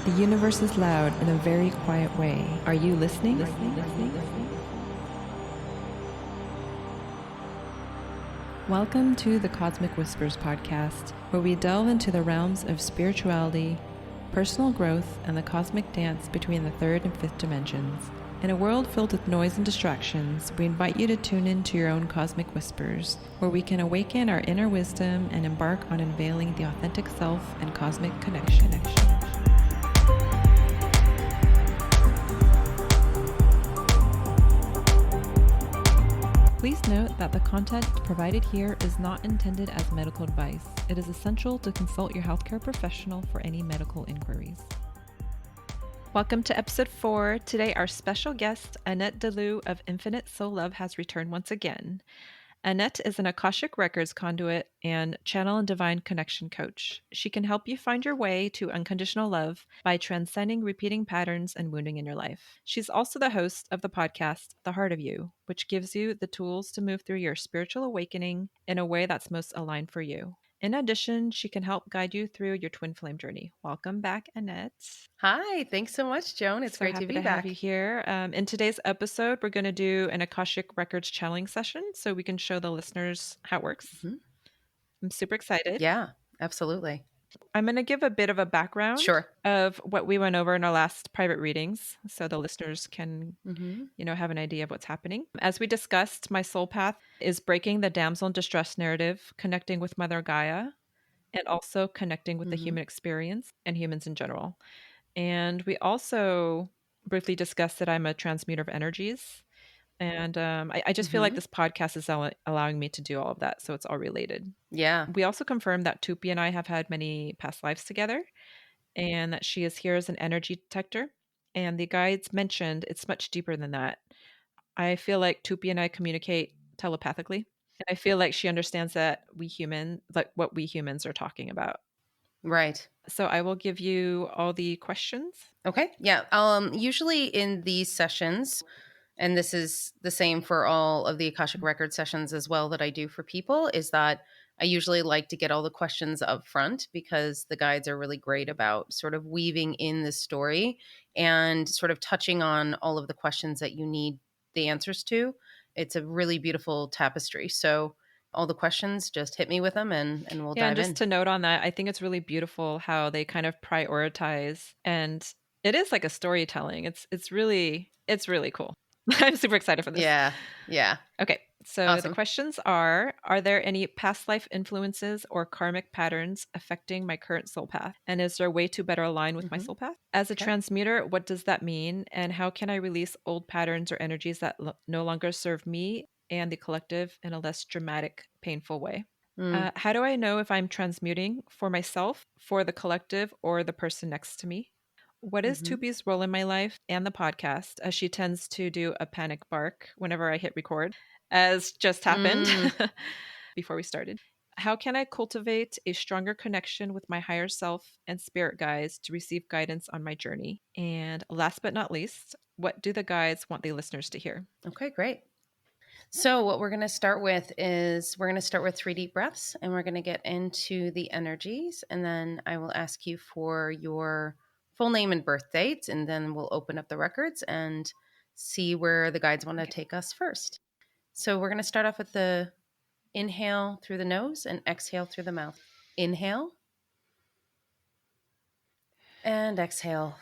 The universe is loud in a very quiet way. Are you listening? Welcome to the Cosmic Whispers podcast, where we delve into the realms of spirituality, personal growth, and the cosmic dance between the third and fifth dimensions. In a world filled with noise and distractions, we invite you to tune in to your own cosmic whispers, where we can awaken our inner wisdom and embark on unveiling the authentic self and cosmic connection. Please note that the content provided here is not intended as medical advice. It is essential to consult your healthcare professional for any medical inquiries. Welcome to episode 4. Today, our special guest, Annette Dalloo of Infinite Soul Love, has returned once again. Annette is an Akashic Records Conduit and channel and divine connection coach. She can help you find your way to unconditional love by transcending repeating patterns and wounding in your life. She's also the host of the podcast, The Heart of You, which gives you the tools to move through your spiritual awakening in a way that's most aligned for you. In addition, she can help guide you through your twin flame journey. Welcome back, Annette. Hi, thanks so much, Joan. It's So great happy to be to back. have you here. In today's episode, we're going to do an Akashic Records channeling session so we can show the listeners how it works. I'm super excited. Yeah, absolutely. I'm going to give a bit of a background Sure. of what we went over in our last private readings so the listeners can, Mm-hmm. have an idea of what's happening. As we discussed, my soul path is breaking the damsel in distress narrative, connecting with Mother Gaia, and also connecting with the human experience and humans in general. And we also briefly discussed that I'm a transmuter of energies. And I just feel like this podcast is allowing me to do all of that. So it's all related. Yeah. We also confirmed that Toupie and I have had many past lives together and that she is here as an energy detector. And the guides mentioned it's much deeper than that. I feel like Toupie and I communicate telepathically. And I feel like she understands that what we humans are talking about. Right. So I will give you all the questions. Okay. Yeah. Usually in these sessions, and this is the same for all of the Akashic Record sessions as well that I do for people, is that I usually like to get all the questions up front because the guides are really great about sort of weaving in the story and sort of touching on all of the questions that you need the answers to. It's a really beautiful tapestry. So all the questions, just hit me with them and we'll Yeah, and dive just in. to note on that, I think it's really beautiful how they kind of prioritize, and it is like a storytelling. It's really cool. I'm super excited for this. Yeah. Yeah. Okay, so the Awesome. questions are there any past life influences or karmic patterns affecting my current soul path? And is there a way to better align with my soul path? As a Okay. transmuter, what does that mean? And how can I release old patterns or energies that no longer serve me and the collective in a less dramatic, painful way? How do I know if I'm transmuting for myself, for the collective, or the person next to me? What is Toupie's role in my life and the podcast, as she tends to do a panic bark whenever I hit record, as just happened before we started? How can I cultivate a stronger connection with my higher self and spirit guides to receive guidance on my journey? And last but not least, what do the guides want the listeners to hear? Okay, great. So what we're going to start with is we're going to start with 3 deep breaths and we're going to get into the energies. And then I will ask you for your full name and birth dates. And then we'll open up the records and see where the guides want to take us first. So we're going to start off with the inhale through the nose and exhale through the mouth. Inhale and exhale.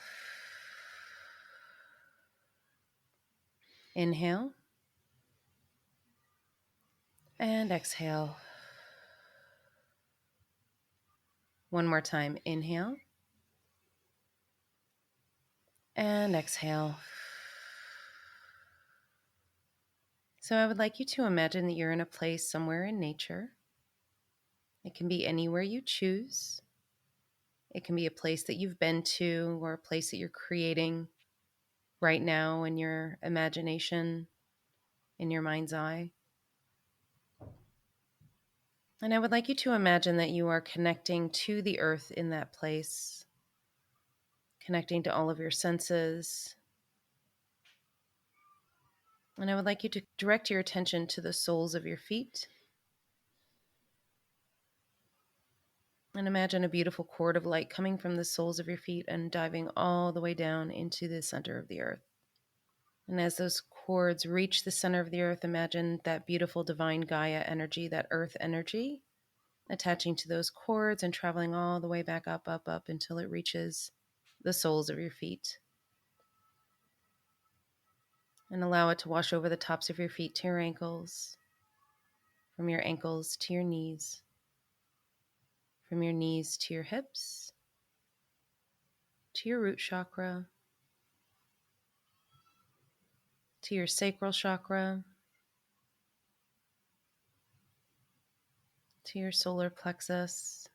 Inhale and exhale. One more time. Inhale and exhale. So I would like you to imagine that you're in a place somewhere in nature. It can be anywhere you choose. It can be a place that you've been to or a place that you're creating right now in your imagination, in your mind's eye. And I would like you to imagine that you are connecting to the earth in that place, connecting to all of your senses. And I would like you to direct your attention to the soles of your feet. And imagine a beautiful cord of light coming from the soles of your feet and diving all the way down into the center of the earth. And as those cords reach the center of the earth, imagine that beautiful divine Gaia energy, that earth energy, attaching to those cords and traveling all the way back up, up, up until it reaches the soles of your feet. And allow it to wash over the tops of your feet to your ankles, from your ankles to your knees, from your knees to your hips, to your root chakra, to your sacral chakra, to your solar plexus,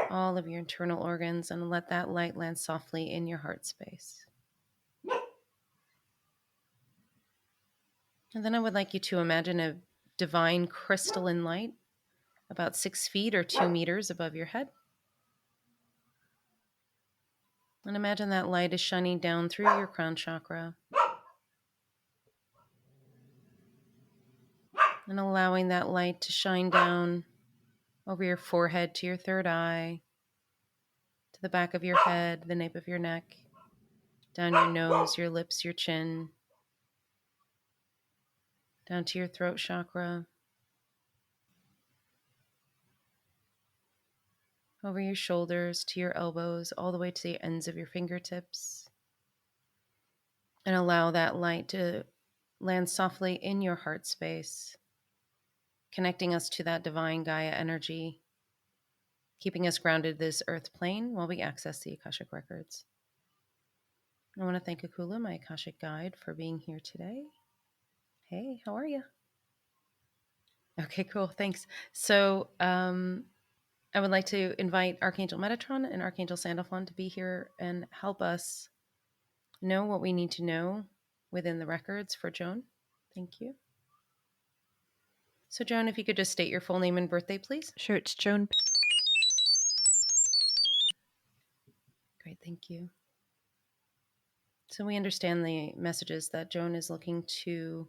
all of your internal organs, and let that light land softly in your heart space. And then I would like you to imagine a divine crystalline light about 6 feet or 2 meters above your head. And imagine that light is shining down through your crown chakra and allowing that light to shine down over your forehead to your third eye, to the back of your head, the nape of your neck, down your nose, your lips, your chin, down to your throat chakra, over your shoulders, to your elbows, all the way to the ends of your fingertips. And allow that light to land softly in your heart space, connecting us to that divine Gaia energy, keeping us grounded this earth plane while we access the Akashic Records. I want to thank Akula, my Akashic guide, for being here today. Hey, how are you? Okay, cool. Thanks. So I would like to invite Archangel Metatron and Archangel Sandalphon to be here and help us know what we need to know within the records for Joan. Thank you. So Joan, if you could just state your full name and birthday, please. Sure, it's Joan. Great, thank you. So we understand the messages that Joan is looking to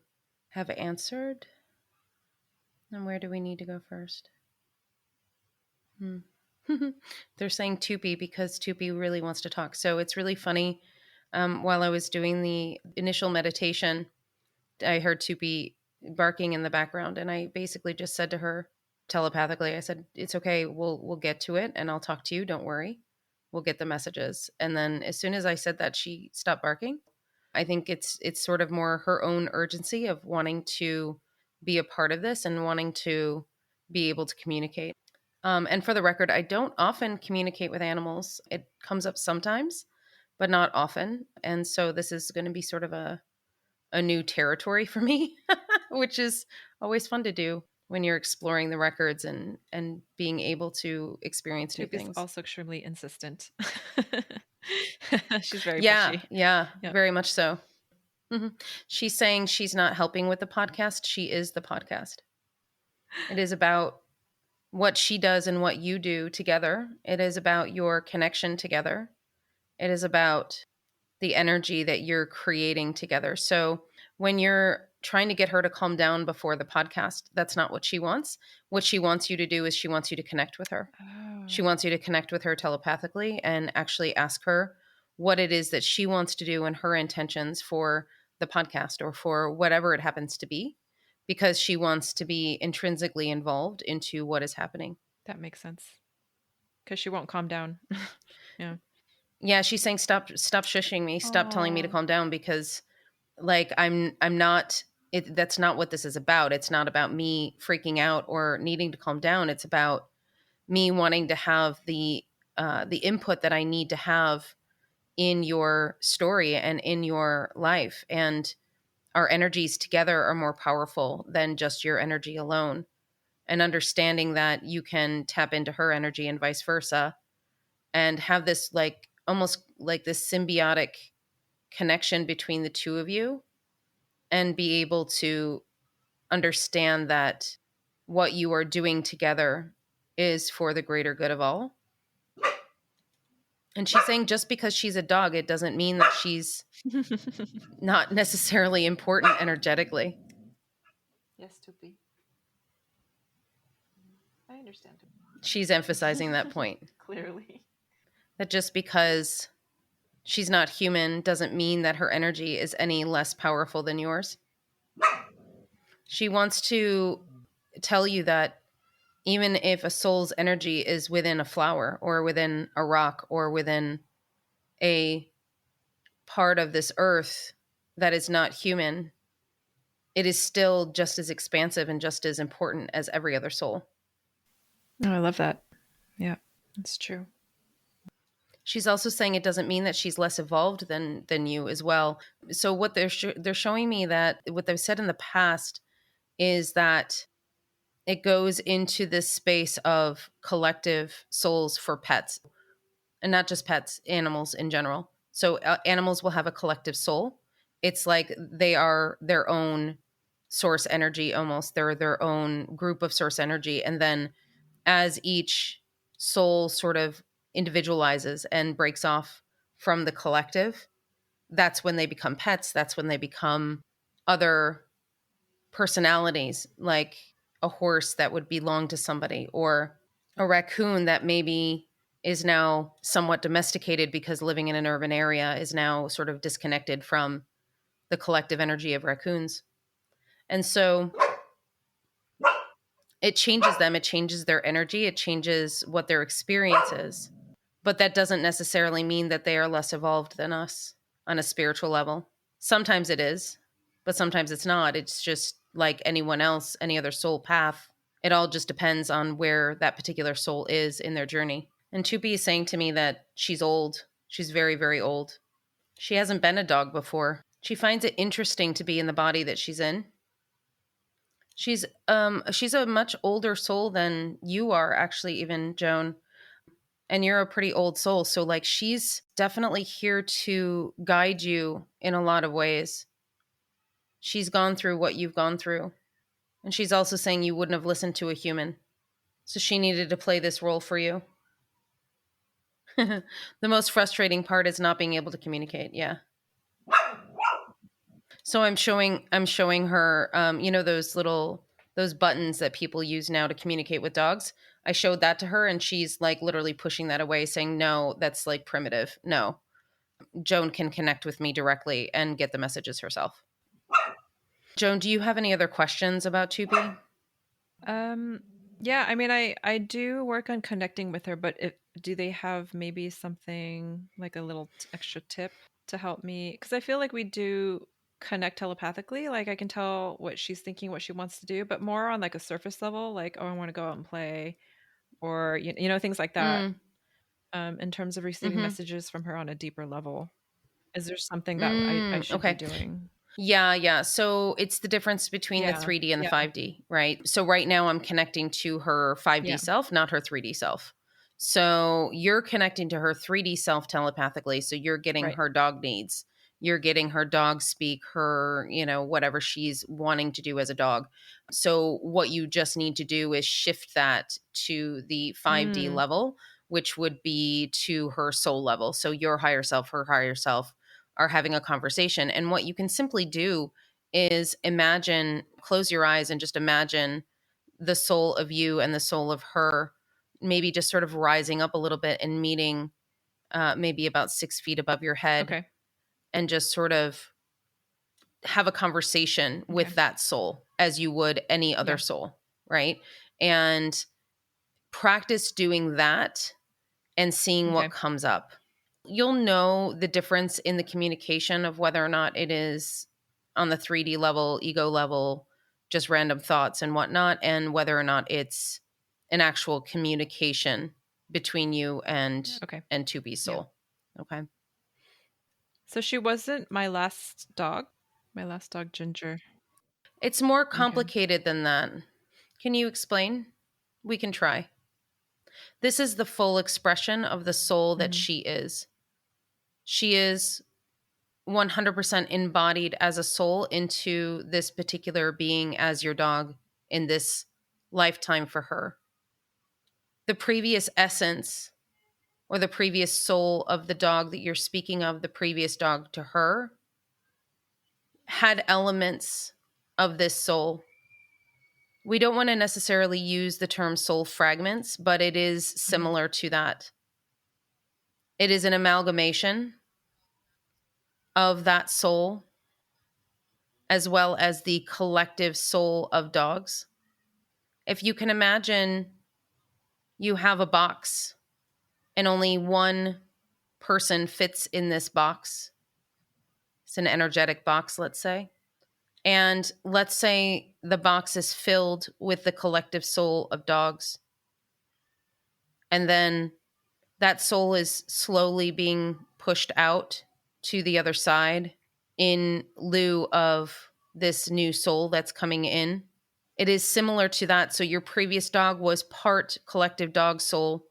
have answered. And where do we need to go first? They're saying Toupie because Toupie really wants to talk. So it's really funny. While I was doing the initial meditation, I heard Toupie barking in the background, and I basically just said to her telepathically, I said, "It's okay. We'll get to it, and I'll talk to you. Don't worry. We'll get the messages." And then as soon as I said that, she stopped barking. I think it's sort of more her own urgency of wanting to be a part of this and wanting to be able to communicate. And for the record, I don't often communicate with animals. It comes up sometimes, but not often. And so this is going to be sort of a new territory for me, which is always fun to do when you're exploring the records and being able to experience new things. Toupie's also extremely insistent. She's very Yeah, pushy. yeah, Yep. very much so. She's saying she's not helping with the podcast. She is the podcast. It is about what she does and what you do together. It is about your connection together. It is about the energy that you're creating together. So when you're trying to get her to calm down before the podcast, that's not what she wants. What she wants you to do is she wants you to connect with her. Oh. She wants you to connect with her telepathically and actually ask her what it is that she wants to do and her intentions for the podcast or for whatever it happens to be, because she wants to be intrinsically involved into what is happening. That makes sense. Because she won't calm down. Yeah. Yeah, she's saying stop shushing me, stop telling me to calm down, because like I'm not that's not what this is about. It's not about me freaking out or needing to calm down. It's about me wanting to have the input that I need to have in your story and in your life. And our energies together are more powerful than just your energy alone. And understanding that you can tap into her energy and vice versa and have this like almost like this symbiotic connection between the two of you, and be able to understand that what you are doing together is for the greater good of all. And she's saying just because she's a dog, it doesn't mean that she's not necessarily important energetically. Yes, Toupie. I understand. She's emphasizing that point. Clearly. That just because she's not human doesn't mean that her energy is any less powerful than yours. She wants to tell you that even if a soul's energy is within a flower or within a rock or within a part of this earth that is not human, it is still just as expansive and just as important as every other soul. Oh, I love that. Yeah, that's true. She's also saying it doesn't mean that she's less evolved than you as well. So what they're showing me that what they've said in the past is that it goes into this space of collective souls for pets, and not just pets, animals in general. So animals will have a collective soul. It's like they are their own source energy almost. They're their own group of source energy. And then as each soul sort of individualizes and breaks off from the collective, that's when they become pets. That's when they become other personalities, like a horse that would belong to somebody, or a raccoon that maybe is now somewhat domesticated because living in an urban area is now sort of disconnected from the collective energy of raccoons. And so it changes them, it changes their energy, it changes what their experience is. But that doesn't necessarily mean that they are less evolved than us on a spiritual level. Sometimes it is, but sometimes it's not. It's just like anyone else, any other soul path. It all just depends on where that particular soul is in their journey. And Toupie is saying to me that she's old. She's very, very old. She hasn't been a dog before. She finds it interesting to be in the body that she's in. She's a much older soul than you are, actually, even Joan. And you're a pretty old soul. So like she's definitely here to guide you in a lot of ways. She's gone through what you've gone through. And she's also saying you wouldn't have listened to a human. So she needed to play this role for you. The most frustrating part is not being able to communicate. Yeah. So I'm showing her, those buttons that people use now to communicate with dogs. I showed that to her and she's like literally pushing that away, saying, no, that's like primitive. No, Joan can connect with me directly and get the messages herself. Joan, do you have any other questions about Toupie? Yeah, I mean, I do work on connecting with her, but do they have maybe something like a little extra tip to help me? Because I feel like we do connect telepathically. Like I can tell what she's thinking, what she wants to do, but more on like a surface level, like, oh, I want to go out and play, or things like that. In terms of receiving messages from her on a deeper level, is there something that I should be doing? Yeah. So it's the difference between the 3D and the 5D, right? So right now I'm connecting to her 5D self, not her 3D self. So you're connecting to her 3D self telepathically. So you're getting her dog needs. You're getting her dog speak, her, whatever she's wanting to do as a dog. So what you just need to do is shift that to the 5D level, which would be to her soul level. So your higher self, her higher self are having a conversation. And what you can simply do is close your eyes and just imagine the soul of you and the soul of her, maybe just sort of rising up a little bit and meeting maybe about 6 feet above your head. Okay. And just sort of have a conversation with that soul as you would any other soul, right? And practice doing that and seeing what comes up. You'll know the difference in the communication of whether or not it is on the 3D level, ego level, just random thoughts and whatnot, and whether or not it's an actual communication between you and Toupie's soul. Yeah. Okay. So she wasn't my last dog. My last dog, Ginger. It's more complicated than that. Can you explain? We can try. This is the full expression of the soul that she is. She is 100% embodied as a soul into this particular being as your dog in this lifetime for her. The previous essence or the previous soul of the dog that you're speaking of, the previous dog to her, had elements of this soul We don't want to necessarily use the term soul fragments, but it is similar to that. It is an amalgamation of that soul as well as the collective soul of dogs. If you can imagine, you have a box and only one person fits in this box. It's an energetic box, let's say. And let's say the box is filled with the collective soul of dogs. And then that soul is slowly being pushed out to the other side in lieu of this new soul that's coming in. It is similar to that. So your previous dog was part collective dog soul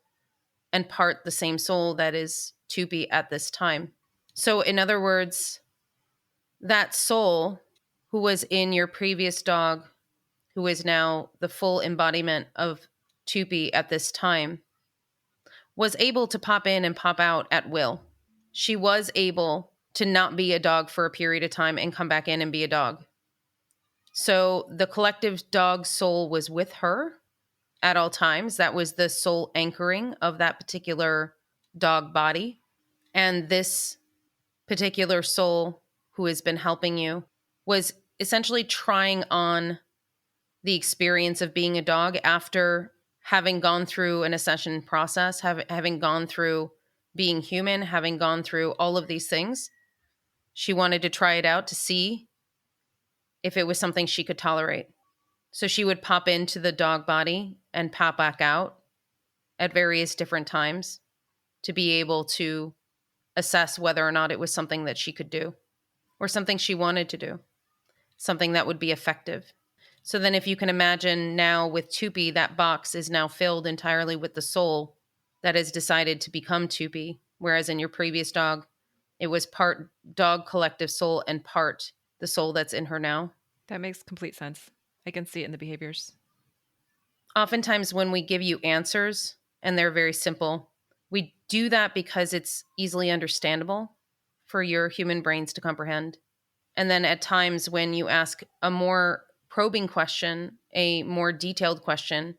and part the same soul that is Toupie at this time. So in other words, that soul who was in your previous dog, who is now the full embodiment of Toupie at this time, was able to pop in and pop out at will. She was able to not be a dog for a period of time and come back in and be a dog. So the collective dog soul was with her at all times. That was the soul anchoring of that particular dog body. And this particular soul who has been helping you was essentially trying on the experience of being a dog after having gone through an ascension process, having gone through being human, having gone through all of these things. She wanted to try it out to see if it was something she could tolerate. So she would pop into the dog body and pop back out at various different times to be able to assess whether or not it was something that she could do or something she wanted to do, something that would be effective. So then if you can imagine now with Toupie, that box is now filled entirely with the soul that has decided to become Toupie, whereas in your previous dog, it was part dog collective soul and part the soul that's in her now. That makes complete sense. I can see it in the behaviors. Oftentimes when we give you answers and they're very simple, we do that because it's easily understandable for your human brains to comprehend. And then at times when you ask a more probing question, a more detailed question,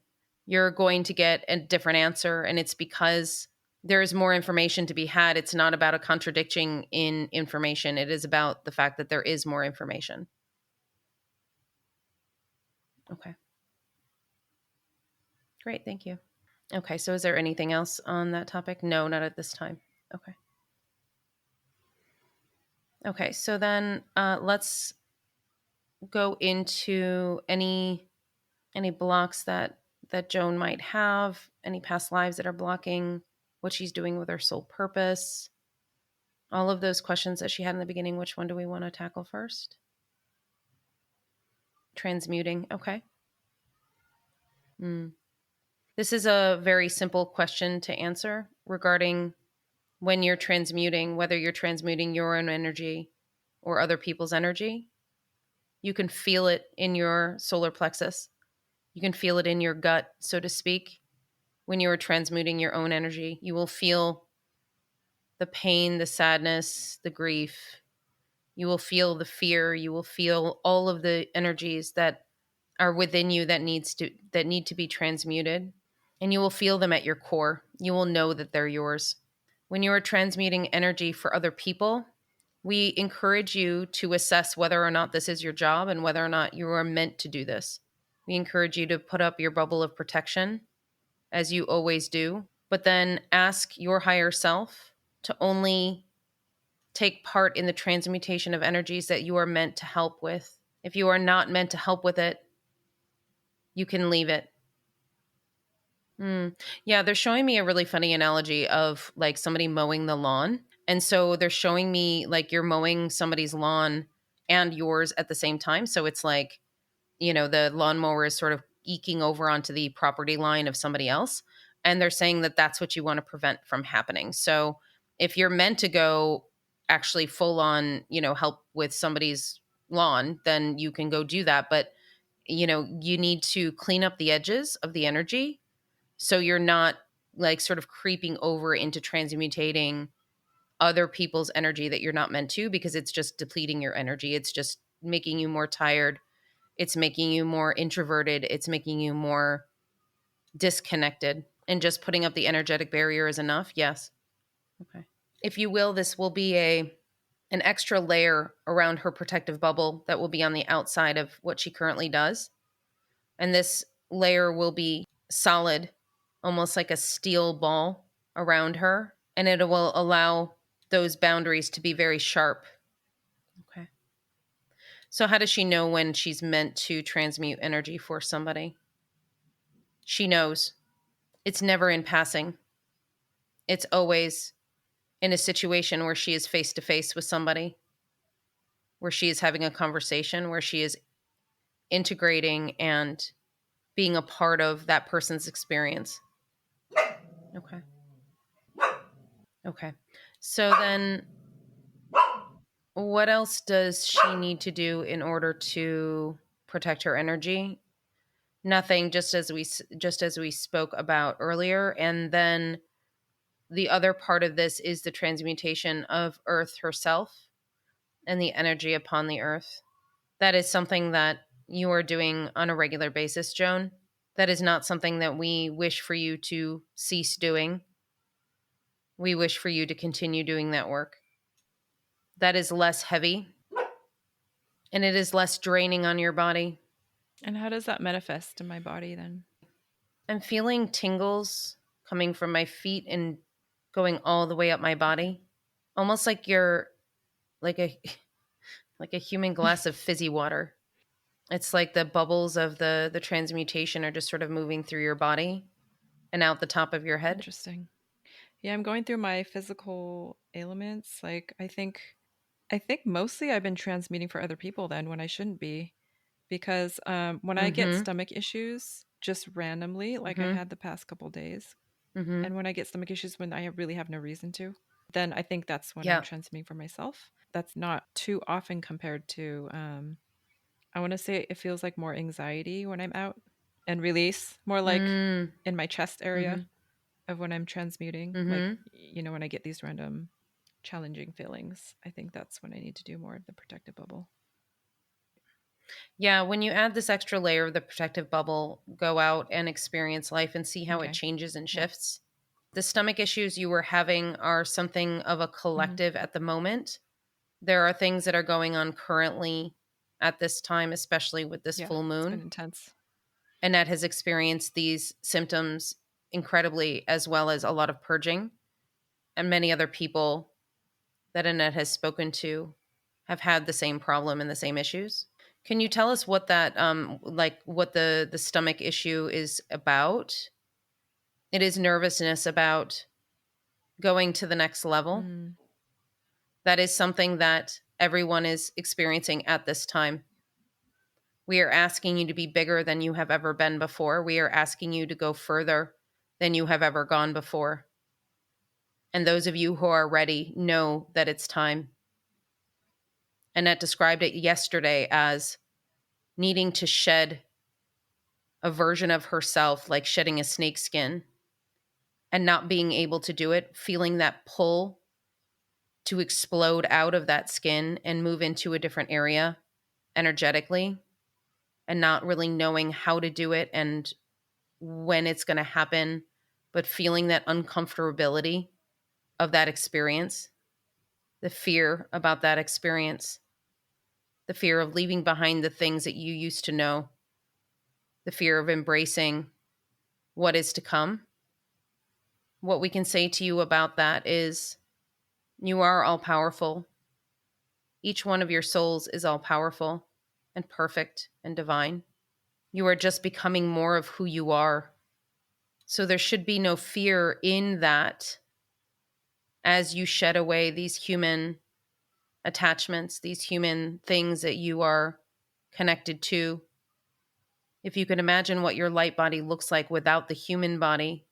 you're going to get a different answer. And it's because there is more information to be had. It's not about a contradiction in information. It is about the fact that there is more information. Okay. Great. Thank you. Okay. So is there anything else on that topic? No, not at this time. Okay. Okay. So then let's go into any blocks that Joan might have, any past lives that are blocking what she's doing with her soul purpose. All of those questions that she had in the beginning, which one do we want to tackle first? Transmuting. Okay. This is a very simple question to answer regarding when you're transmuting, whether you're transmuting your own energy or other people's energy. You can feel it in your solar plexus. You can feel it in your gut, so to speak. When you are transmuting your own energy, you will feel the pain, the sadness, the grief. You will feel the fear. You will feel all of the energies that are within you that need to be transmuted. And you will feel them at your core. You will know that they're yours. When you are transmuting energy for other people, we encourage you to assess whether or not this is your job and whether or not you are meant to do this. We encourage you to put up your bubble of protection, as you always do, but then ask your higher self to only take part in the transmutation of energies that you are meant to help with. If you are not meant to help with it, you can leave it. Yeah, they're showing me a really funny analogy of like somebody mowing the lawn. And so they're showing me like you're mowing somebody's lawn and yours at the same time. So it's like, the lawnmower is sort of eking over onto the property line of somebody else. And they're saying that that's what you want to prevent from happening. So if you're meant to go actually full on, help with somebody's lawn, then you can go do that. But, you need to clean up the edges of the energy. So you're not like sort of creeping over into transmutating other people's energy that you're not meant to, because it's just depleting your energy. It's just making you more tired. It's making you more introverted. It's making you more disconnected. And just putting up the energetic barrier is enough? Yes. Okay. If you will, this will be an extra layer around her protective bubble that will be on the outside of what she currently does. And this layer will be solid, almost like a steel ball around her. And it will allow those boundaries to be very sharp. Okay. So how does she know when she's meant to transmute energy for somebody? She knows. It's never in passing. It's always in a situation where she is face to face with somebody, where she is having a conversation, where she is integrating and being a part of that person's experience. Okay. Okay. So then what else does she need to do in order to protect her energy? Nothing, just as we spoke about earlier. And then the other part of this is the transmutation of Earth herself and the energy upon the Earth. That is something that you are doing on a regular basis, Joan. That is not something that we wish for you to cease doing. We wish for you to continue doing that work. That is less heavy and it is less draining on your body. And how does that manifest in my body then? I'm feeling tingles coming from my feet and going all the way up my body. Almost like you're like a like a human glass of fizzy water. It's like the bubbles of the transmutation are just sort of moving through your body and out the top of your head. Interesting. Yeah, I'm going through my physical ailments. Like I think mostly I've been transmuting for other people then when I shouldn't be. Because when I get Mhm. stomach issues just randomly, like I've Mhm. had the past couple days, Mhm. and when I get stomach issues when I really have no reason to, then I think that's when I'm Yeah. transmitting for myself. That's not too often compared to, I want to say it feels like more anxiety when I'm out and release, more like Mm. in my chest area Mhm. of when I'm transmuting. Like, Mhm. when I get these random challenging feelings, I think that's when I need to do more of the protective bubble. Yeah, when you add this extra layer of the protective bubble, go out and experience life and see how it Okay. changes and Yeah. shifts. The stomach issues you were having are something of a Hmm. collective at the moment. There are things that are going on currently at this time, especially with this Yeah. full It's been moon. intense. Annette has experienced these symptoms incredibly, as well as a lot of purging. And many other people that Annette has spoken to have had the same problem and the same issues. Can you tell us what that, like what the stomach issue is about? It is nervousness about going to the next level. Mm. That is something that everyone is experiencing at this time. We are asking you to be bigger than you have ever been before. We are asking you to go further than you have ever gone before. And those of you who are ready know that it's time. Annette described it yesterday as needing to shed a version of herself, like shedding a snake skin, and not being able to do it, feeling that pull to explode out of that skin and move into a different area energetically, and not really knowing how to do it and when it's going to happen, but feeling that uncomfortability of that experience, the fear about that experience, the fear of leaving behind the things that you used to know, the fear of embracing what is to come. What we can say to you about that is you are all powerful. Each one of your souls is all powerful and perfect and divine. You are just becoming more of who you are. So there should be no fear in that as you shed away these human attachments, these human things that you are connected to. If you can imagine what your light body looks like without the human body,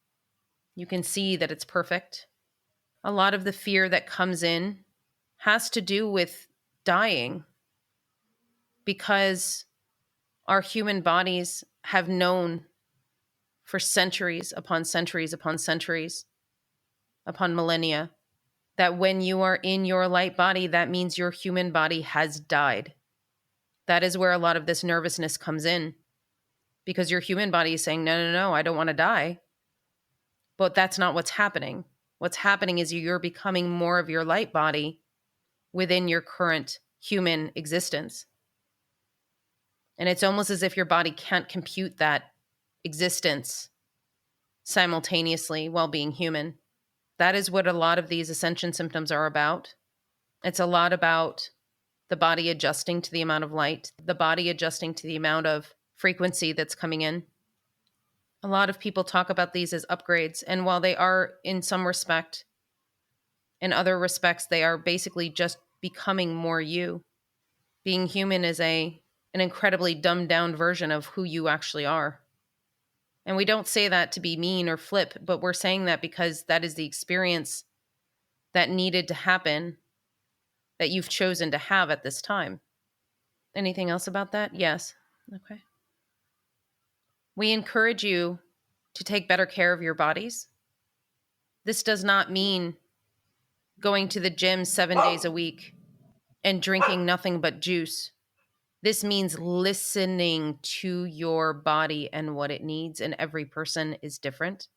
you can see that it's perfect. A lot of the fear that comes in has to do with dying because our human bodies have known for centuries upon centuries upon centuries upon millennia that when you are in your light body, that means your human body has died. That is where a lot of this nervousness comes in, because your human body is saying, no, no, no, I don't want to die. But that's not what's happening. What's happening is you're becoming more of your light body within your current human existence. And it's almost as if your body can't compute that existence simultaneously while being human. That is what a lot of these ascension symptoms are about. It's a lot about the body adjusting to the amount of light, the body adjusting to the amount of frequency that's coming in. A lot of people talk about these as upgrades, and while they are in some respect, in other respects, they are basically just becoming more you. Being human is an incredibly dumbed down version of who you actually are. And we don't say that to be mean or flip, but we're saying that because that is the experience that needed to happen, that you've chosen to have at this time. Anything else about that? Yes. Okay. We encourage you to take better care of your bodies. This does not mean going to the gym 7 days a week and drinking nothing but juice. This means listening to your body and what it needs, and every person is different.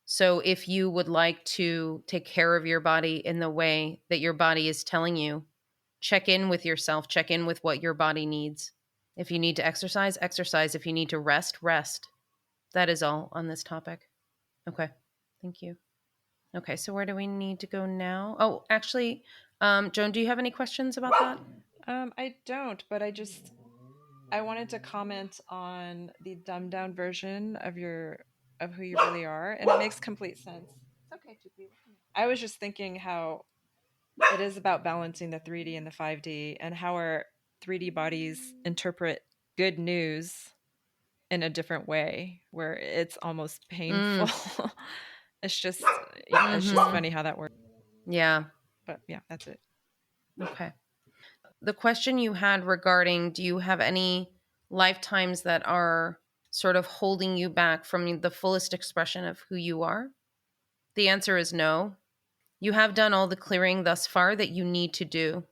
So if you would like to take care of your body in the way that your body is telling you, check in with yourself, check in with what your body needs. If you need to exercise, exercise. If you need to rest, rest. That is all on this topic. Okay. Thank you. Okay. So where do we need to go now? Oh, actually, Joan, do you have any questions about that? I don't, but I wanted to comment on the dumbed down version of who you really are, and it makes complete sense. It's okay, Toupie. I was just thinking how it is about balancing the 3D and the 5D, and how our 3D bodies interpret good news in a different way, where it's almost painful. It's just it's just funny how that works. Yeah. But yeah, that's it. Okay. The question you had regarding, do you have any lifetimes that are sort of holding you back from the fullest expression of who you are? The answer is no. You have done all the clearing thus far that you need to do.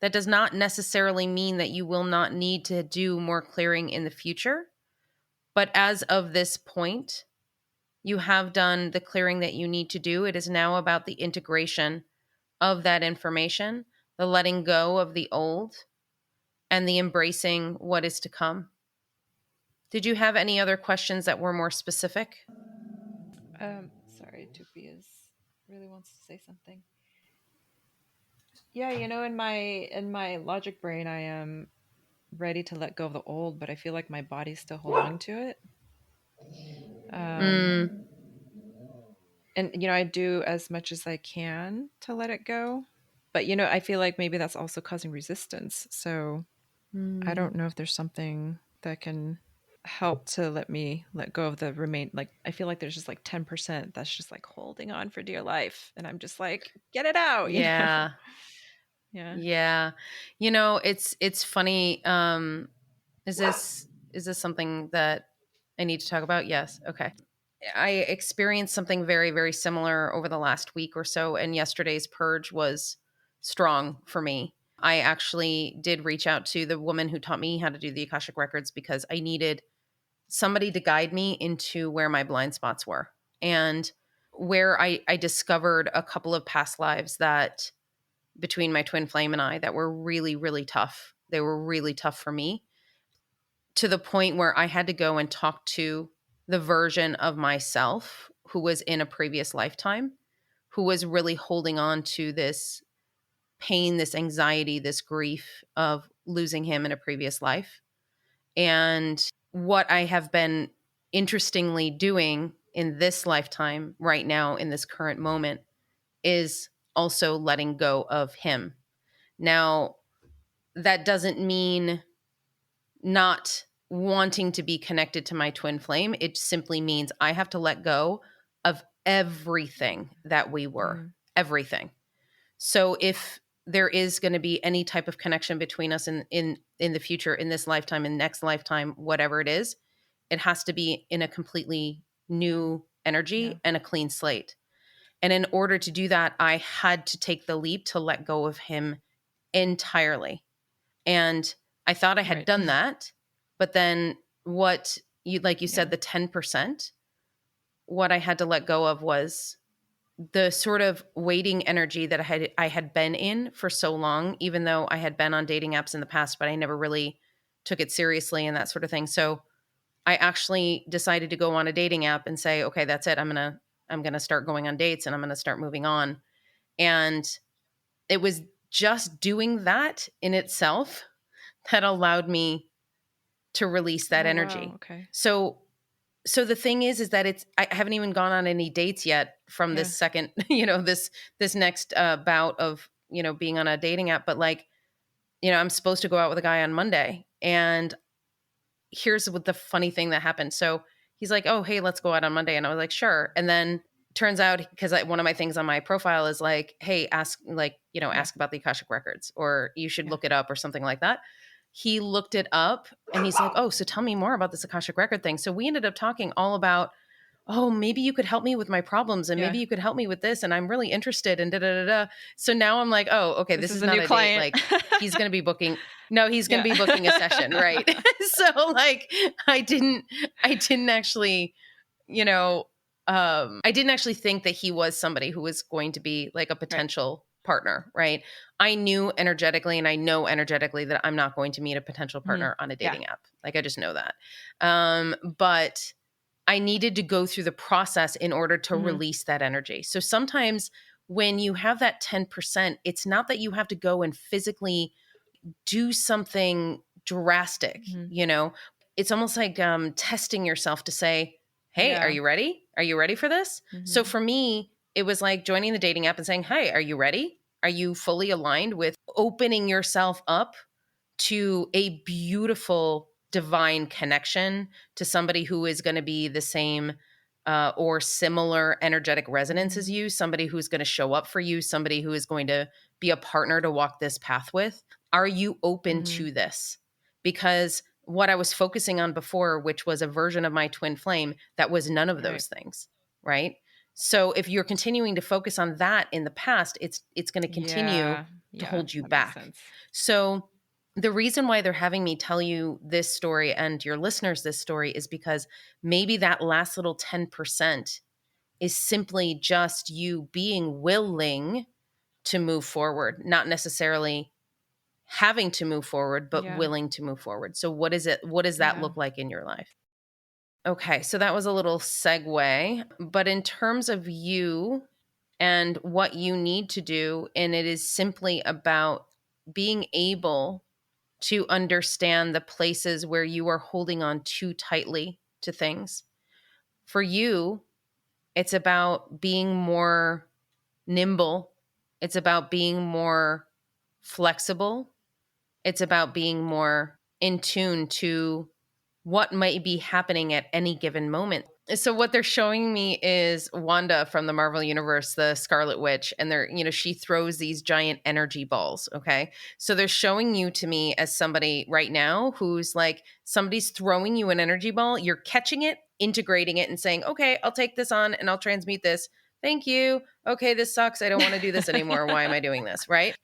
That does not necessarily mean that you will not need to do more clearing in the future. But as of this point, you have done the clearing that you need to do. It is now about the integration of that information, the letting go of the old, and the embracing what is to come. Did you have any other questions that were more specific? Sorry, Toupie really wants to say something. Yeah, in my logic brain, I am ready to let go of the old, but I feel like my body's still holding to it. And I do as much as I can to let it go, but I feel like maybe that's also causing resistance. So I don't know if there's something that can help to let me let go of the remain. Like, I feel like there's just like 10% that's just like holding on for dear life, and I'm just like, get it out. Yeah. Yeah. Yeah. It's funny. Is this something that I need to talk about? Yes. Okay. I experienced something very, very similar over the last week or so, and yesterday's purge was strong for me. I actually did reach out to the woman who taught me how to do the Akashic Records because I needed somebody to guide me into where my blind spots were, and where I discovered a couple of past lives that, between my twin flame and I, that were really, really tough. They were really tough for me, to the point where I had to go and talk to the version of myself who was in a previous lifetime, who was really holding on to this pain, this anxiety, this grief of losing him in a previous life. And what I have been interestingly doing in this lifetime right now, in this current moment, is also letting go of him. Now, that doesn't mean not wanting to be connected to my twin flame. It simply means I have to let go of everything that we were, everything. So if there is going to be any type of connection between us in the future, in this lifetime, in next lifetime, whatever it is, it has to be in a completely new energy and a clean slate. And in order to do that, I had to take the leap to let go of him entirely. And I thought I had Right. done that, but then what you, like you said, Yeah. the 10%, what I had to let go of was the sort of waiting energy that I had been in for so long, even though I had been on dating apps in the past, but I never really took it seriously and that sort of thing. So I actually decided to go on a dating app and say, okay, that's it. I'm gonna start going on dates and I'm gonna start moving on. And it was just doing that in itself that allowed me to release that Oh, wow. energy. Okay. So the thing is that I haven't even gone on any dates yet from Yeah. this second, this next bout of, being on a dating app. But like, I'm supposed to go out with a guy on Monday, and here's what the funny thing that happened. So he's like, "Oh, hey, let's go out on Monday," and I was like, "Sure." And then turns out, because one of my things on my profile is like, "Hey, ask Yeah. ask about the Akashic records, or you should Yeah. look it up, or something like that." He looked it up and he's like, "Oh, so tell me more about this Akashic record thing." So we ended up talking all about, "Oh, maybe you could help me with my problems, and Yeah. maybe you could help me with this, and I'm really interested," and da da da da. So now I'm like, "Oh, okay, This this is is a not new a date. client. Like, he's going to be booking. No, he's going to Yeah. be booking a session, right?" So like, I didn't actually, you know, I didn't actually think that he was somebody who was going to be like a Right. potential partner, right? I knew energetically, and I know energetically that I'm not going to meet a potential Mhm. partner on a Yeah. dating app. Like, I just know that. But I needed to go through the process in order to Mhm. release that energy. So sometimes when you have that 10%, it's not that you have to go and physically do something drastic, Mhm. It's almost like testing yourself to say, "Hey, are Yeah. you ready? Are you ready for this?" So Mhm. for me, it was like joining the dating app and saying, "Hey, are you ready? Are you fully aligned with opening yourself up to a beautiful divine connection, to somebody who is going to be the same or similar energetic resonance as Mhm. you, somebody who's going to show up for you, somebody who is going to be a partner to walk this path with? Are you open Mhm. to this?" Because what I was focusing on before, which was a version of my twin flame, that was none of Right. those things, right? So if you're continuing to focus on that in the past, it's going to continue Yeah. to Yeah. hold you That makes back. sense. So the reason why they're having me tell you this story and your listeners this story is because maybe that last little 10% is simply just you being willing to move forward, not necessarily having to move forward, but Yeah. willing to move forward. So what is it? What does that Yeah. look like in your life? Okay, so that was a little segue, but in terms of you and what you need to do, and it is simply about being able to understand the places where you are holding on too tightly to things. For you, it's about being more nimble, it's about being more flexible, it's about being more in tune to what might be happening at any given moment. So what they're showing me is Wanda from the Marvel Universe, the Scarlet Witch, and she throws these giant energy balls, okay? So they're showing you to me as somebody right now who's like, somebody's throwing you an energy ball, you're catching it, integrating it, and saying, "Okay, I'll take this on and I'll transmute this. Thank you. Okay, this sucks. I don't want to do this anymore. Why am I doing this?" Right?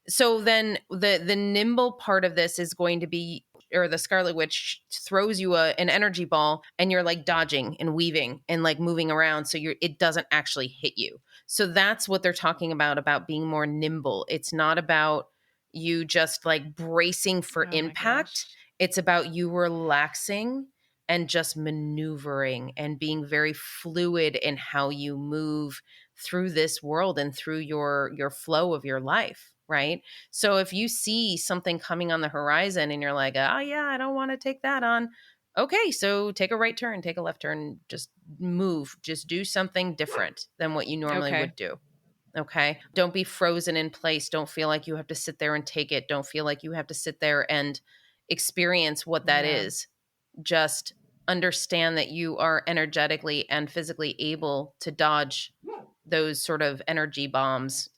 So then the nimble part of this is going to be, or the Scarlet Witch throws you an energy ball, and you're like dodging and weaving and like moving around, so it doesn't actually hit you. So that's what they're talking about being more nimble. It's not about you just like bracing for Oh my impact. gosh. It's about you relaxing and just maneuvering and being very fluid in how you move through this world and through your flow of your life, right? So if you see something coming on the horizon and you're like, "Oh yeah, I don't want to take that on." Okay, so take a right turn, take a left turn, just move, just do something different than what you normally Okay. would do. Okay? Don't be frozen in place. Don't feel like you have to sit there and take it. Don't feel like you have to sit there and experience what that Yeah. is. Just understand that you are energetically and physically able to dodge those sort of energy bombs,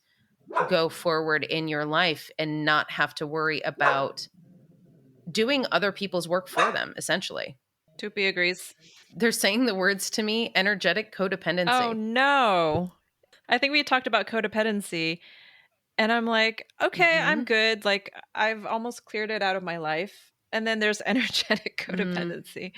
go forward in your life, and not have to worry about doing other people's work for them, essentially. Toupie agrees. They're saying the words to me: energetic Oh codependency. no. I think we talked about codependency And I'm like, okay, I'm Mhm. good. Like, I've almost cleared it out of my life. And then there's energetic Mm. codependency.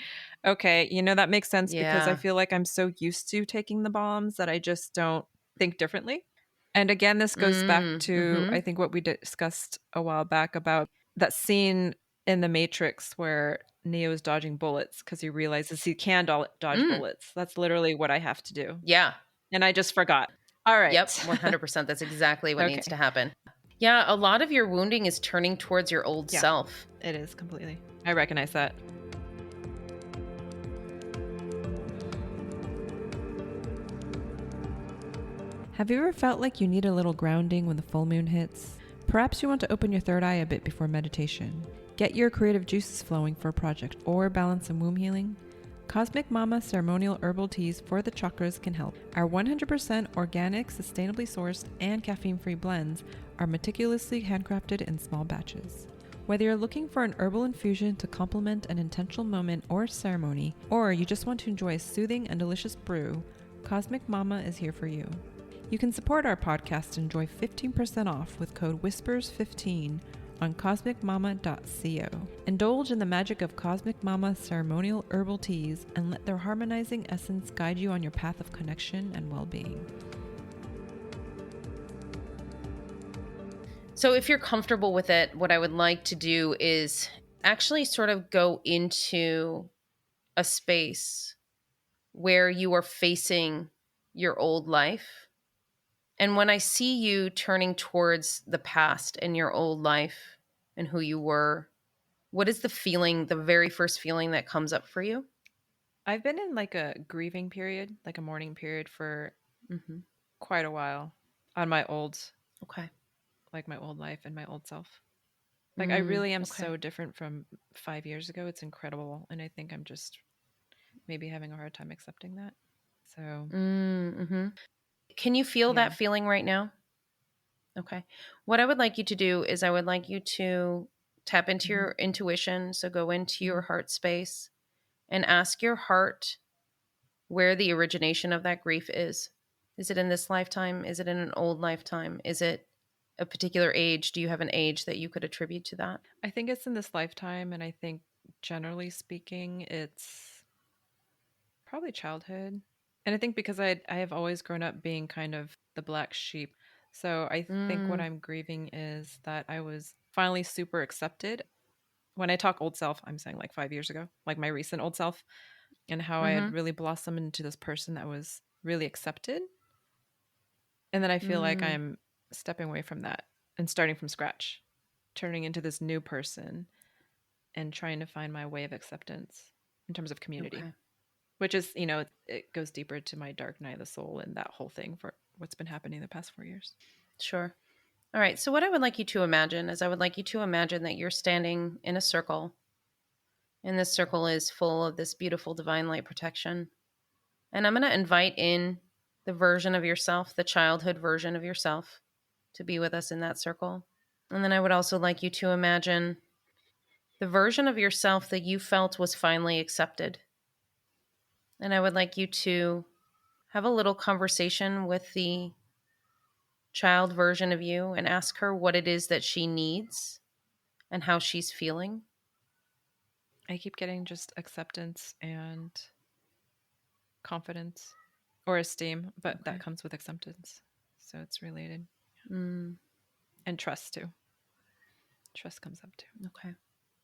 Okay, that makes sense because I Yeah. feel like I'm so used to taking the bombs that I just don't think differently. And again, this goes back to, I Mhm. think, what we discussed a while back about that scene in The Matrix where Neo is dodging bullets because he realizes he can dodge Mm. bullets. That's literally what I have to do. Yeah. And I just forgot. All Yep, right. 100%. That's exactly what needs to Okay. happen. Yeah, a lot of your wounding is turning towards your old Yeah, self. it is completely. I recognize that. Have you ever felt like you need a little grounding when the full moon hits? Perhaps you want to open your third eye a bit before meditation, get your creative juices flowing for a project, or balance some womb healing? Cosmic Mama ceremonial herbal teas for the chakras can help. Our 100% organic, sustainably sourced, and caffeine-free blends are meticulously handcrafted in small batches. Whether you're looking for an herbal infusion to complement an intentional moment or ceremony, or you just want to enjoy a soothing and delicious brew, Cosmic Mama is here for you. You can support our podcast and enjoy 15% off with code WHISPERS15 on cosmicmama.co. Indulge in the magic of Cosmic Mama ceremonial herbal teas and let their harmonizing essence guide you on your path of connection and well-being. So, if you're comfortable with it, what I would like to do is actually sort of go into a space where you are facing your old life. And when I see you turning towards the past and your old life and who you were, what is the feeling, the very first feeling that comes up for you? I've been in like a grieving period, like a mourning period for Hmm. quite a while on my old, Okay. like my old life and my old self. Like I really am Okay. so different from 5 years ago. It's incredible. And I think I'm just maybe having a hard time accepting that. So, Mm-hmm. Can you feel that yeah. feeling right now? Okay. What I would like you to do is I would like you to tap into Hmm. your intuition. So go into Hmm. your heart space and ask your heart where the origination of that grief is. Is it in this lifetime? Is it in an old lifetime? Is it a particular age? Do you have an age that you could attribute to that? I think it's in this lifetime. And I think generally speaking, it's probably childhood. And I think because I have always grown up being kind of the black sheep. So I think what Mm, I'm grieving is that I was finally super accepted. When I talk old self, I'm saying like 5 years ago, like my recent old self, and how I had mm-hmm. really blossomed into this person that was really accepted. And then I feel like Mm, I'm stepping away from that and starting from scratch, turning into this new person and trying to find my way of acceptance in terms of community, okay. which is, it goes deeper to my dark night of the soul and that whole thing for what's been happening the past 4 years. Sure. All right. So, what I would like you to imagine is I would like you to imagine that you're standing in a circle, and this circle is full of this beautiful divine light protection. And I'm going to invite in the version of yourself, the childhood version of yourself, to be with us in that circle. And then I would also like you to imagine the version of yourself that you felt was finally accepted. And I would like you to have a little conversation with the child version of you and ask her what it is that she needs and how she's feeling. I keep getting just acceptance and confidence or esteem, but that Okay. comes with acceptance. So it's related. Mm, And trust too. Trust comes up too. okay.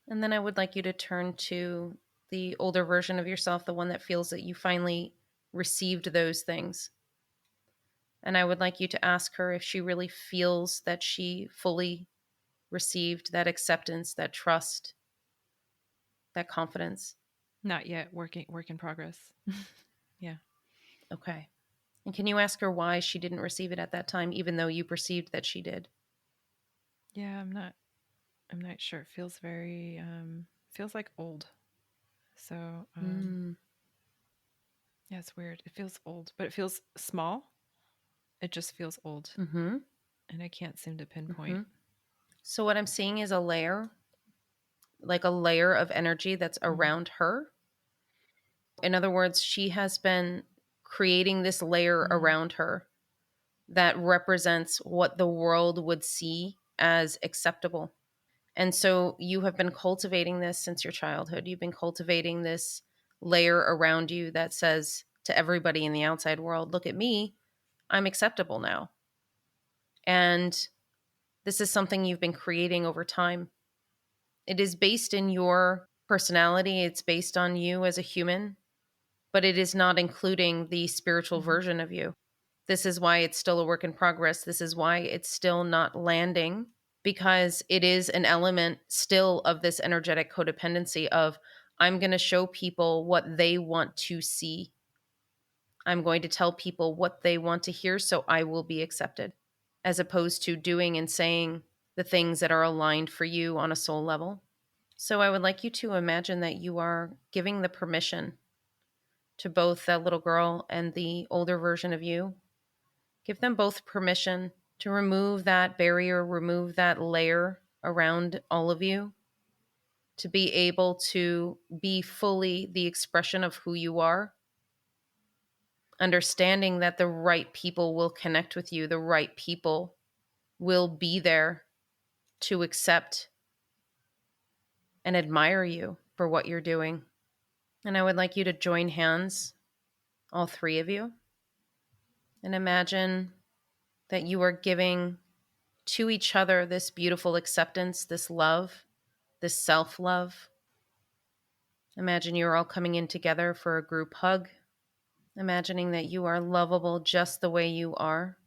And then I would like you to turn to the older version of yourself, the one that feels that you finally received those things. And I would like you to ask her if she really feels that she fully received that acceptance, that trust, that confidence. Not yet. Work in progress. Yeah. Okay. And can you ask her why she didn't receive it at that time, even though you perceived that she did? Yeah, I'm not sure. It feels very feels like old. So Mm, yeah, it's weird. It feels old, but it feels small. It just feels old. mm-hmm. And I can't seem to pinpoint. Mm-hmm. So what I'm seeing is a layer, like a layer of energy that's Mm-hmm. around her. In other words, she has been creating this layer Mm-hmm. around her that represents what the world would see as acceptable. And so you have been cultivating this since your childhood. You've been cultivating this layer around you that says to everybody in the outside world, look at me, I'm acceptable now. And this is something you've been creating over time. It is based in your personality, it's based on you as a human, but it is not including the spiritual version of you. This is why it's still a work in progress. This is why it's still not landing, because it is an element still of this energetic codependency of, I'm going to show people what they want to see. I'm going to tell people what they want to hear so I will be accepted, as opposed to doing and saying the things that are aligned for you on a soul level. So I would like you to imagine that you are giving the permission to both that little girl and the older version of you. Give them both permission to remove that barrier, remove that layer around all of you, to be able to be fully the expression of who you are, understanding that the right people will connect with you, the right people will be there to accept and admire you for what you're doing. And I would like you to join hands, all three of you, and imagine that you are giving to each other this beautiful acceptance, this love, this self-love. Imagine you're all coming in together for a group hug, imagining that you are lovable just the way you are.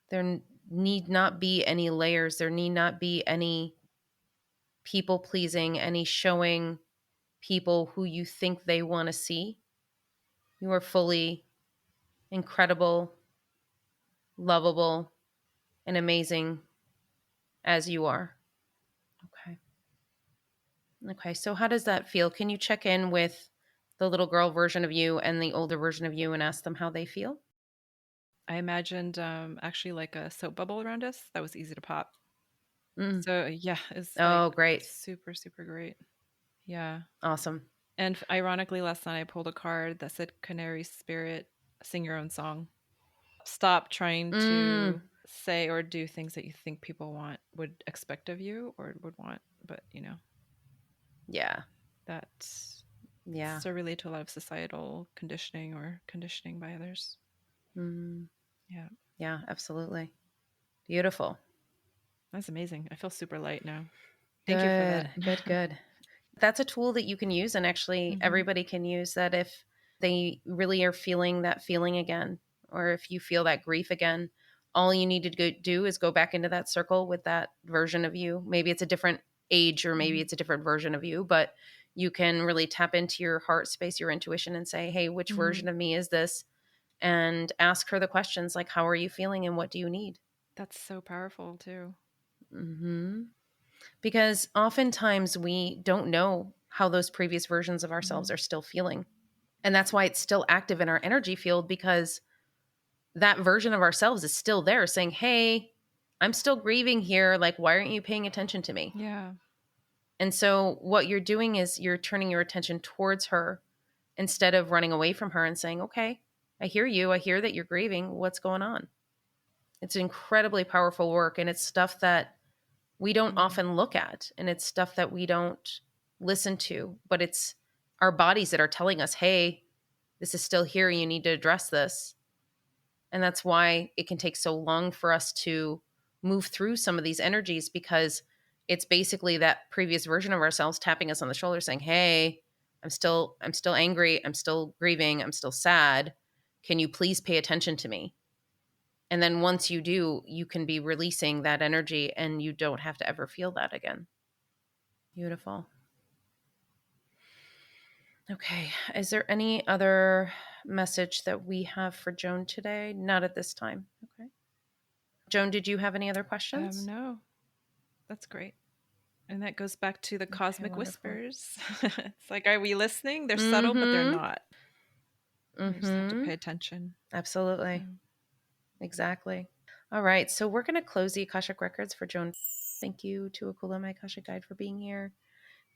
There need not be any layers. There need not be any people pleasing, any showing people who you think they want to see. You are fully incredible, lovable, and amazing as you are. Okay. Okay. So how does that feel? Can you check in with the little girl version of you and the older version of you and ask them how they feel? I imagined actually like a soap bubble around us that was easy to pop. Mm. So yeah, it's like Oh, great. super, super great. Yeah. Awesome. And ironically, last night I pulled a card that said Canary Spirit, sing your own song. Stop trying Mm. to say or do things that you think people would expect of you or would want. But, Yeah. that's Yeah. so relate to a lot of societal conditioning or conditioning by others. Mm. Yeah. Yeah, absolutely. Beautiful. That's amazing. I feel super light now. Thank you for Good, that. good, good. That's a tool that you can use, and actually Mhm. everybody can use that if they really are feeling that feeling again, or if you feel that grief again. All you need to do is go back into that circle with that version of you. Maybe it's a different age, or maybe Mhm. it's a different version of you, but you can really tap into your heart space, your intuition, and say, hey, which Mhm. version of me is this? And ask her the questions like, how are you feeling and what do you need? That's so powerful too. Mm-hmm. Because oftentimes we don't know how those previous versions of ourselves Mhm. are still feeling. And that's why it's still active in our energy field, because that version of ourselves is still there saying, hey, I'm still grieving here. Like, why aren't you paying attention to me? Yeah. And so what you're doing is you're turning your attention towards her instead of running away from her and saying, okay, I hear you. I hear that you're grieving. What's going on? It's incredibly powerful work. And it's stuff that we don't Mhm. often look at, and it's stuff that we don't listen to, but it's our bodies that are telling us, hey, this is still here, you need to address this. And that's why it can take so long for us to move through some of these energies, because it's basically that previous version of ourselves tapping us on the shoulder saying, hey, I'm still angry, I'm still grieving, I'm still sad, can you please pay attention to me? And then once you do, you can be releasing that energy and you don't have to ever feel that again. Beautiful. Okay. Is there any other message that we have for Joan today? Not at this time. Okay. Joan, did you have any other questions? No, that's great. And that goes back to the Okay, cosmic wonderful. whispers. It's like, are we listening? They're subtle, but they're Mm-hmm. not. We just have to Mm-hmm. pay attention. So, Absolutely. Exactly. All right. So we're going to close the Akashic Records for Joan. Thank you to Akula, my Akashic Guide, for being here.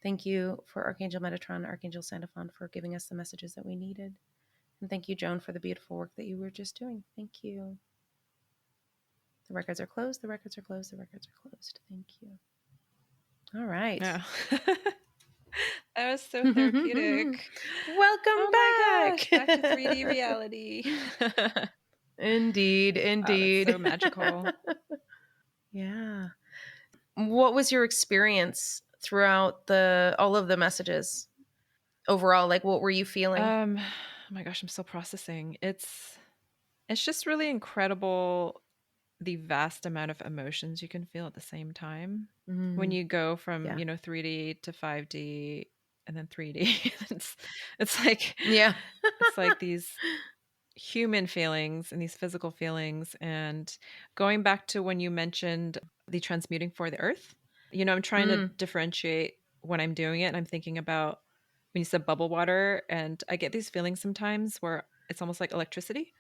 Thank you for Archangel Metatron, Archangel Sandophon, for giving us the messages that we needed. And thank you, Joan, for the beautiful work that you were just doing. Thank you. The records are closed. The records are closed. The records are closed. Thank you. All right. Yeah. That was so therapeutic. Welcome Oh my gosh, back to 3D reality. Indeed, indeed. Wow, that's so magical. Yeah. What was your experience throughout all of the messages? Overall, like what were you feeling? Oh my gosh, I'm still processing. It's just really incredible the vast amount of emotions you can feel at the same time when you go from, Yeah. 3D to 5D and then 3D. it's like Yeah. it's like these human feelings and these physical feelings. And going back to when you mentioned the transmuting for the earth, I'm trying to differentiate when I'm doing it. And I'm thinking about when you said bubble water, and I get these feelings sometimes where it's almost like electricity,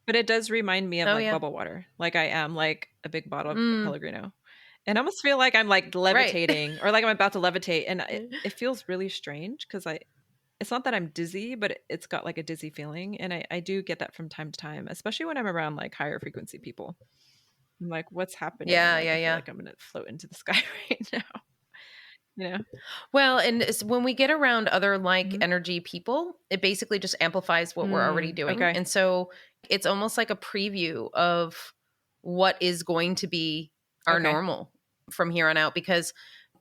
but it does remind me of Oh like yeah. bubble water. Like I am like a big bottle of Pellegrino. And I almost feel like I'm like levitating or like I'm about to levitate. And it feels really strange because it's not that I'm dizzy, but it's got like a dizzy feeling. And I do get that from time to time, especially when I'm around like higher frequency people. I'm like, what's happening? Yeah, Like, yeah, I feel yeah. like I'm going to float into the sky right now. Well, and when we get around other like energy people, it basically just amplifies what we're already doing. Okay. And so it's almost like a preview of what is going to be our normal from here on out. Because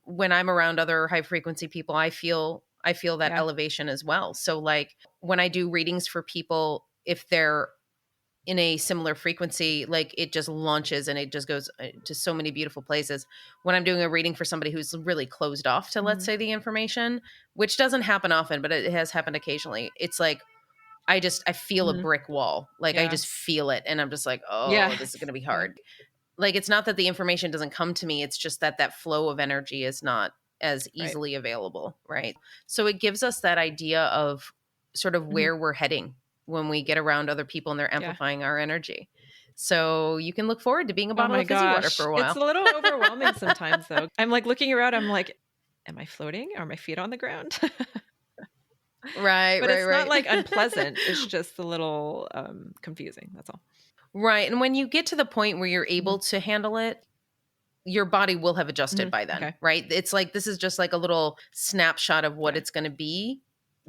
when I'm around other high frequency people, I feel that elevation as well. So like when I do readings for people, if they're in a similar frequency, like it just launches and it just goes to so many beautiful places. When I'm doing a reading for somebody who's really closed off to, let's say, the information, which doesn't happen often, but it has happened occasionally. It's like, I feel a brick wall. Like I just feel it. And I'm just like, oh, this is going to be hard. Like, it's not that the information doesn't come to me. It's just that flow of energy is not as easily available. Right. So it gives us that idea of sort of where we're heading when we get around other people and they're amplifying our energy. So you can look forward to being a bottle of fizzy water for a while. It's a little overwhelming sometimes though. I'm like looking around, I'm like, am I floating? Are my feet on the ground? Right. But it's not like unpleasant. It's just a little confusing. That's all. Right. And when you get to the point where you're able to handle it, your body will have adjusted by then, right? It's like, this is just like a little snapshot of what it's going to be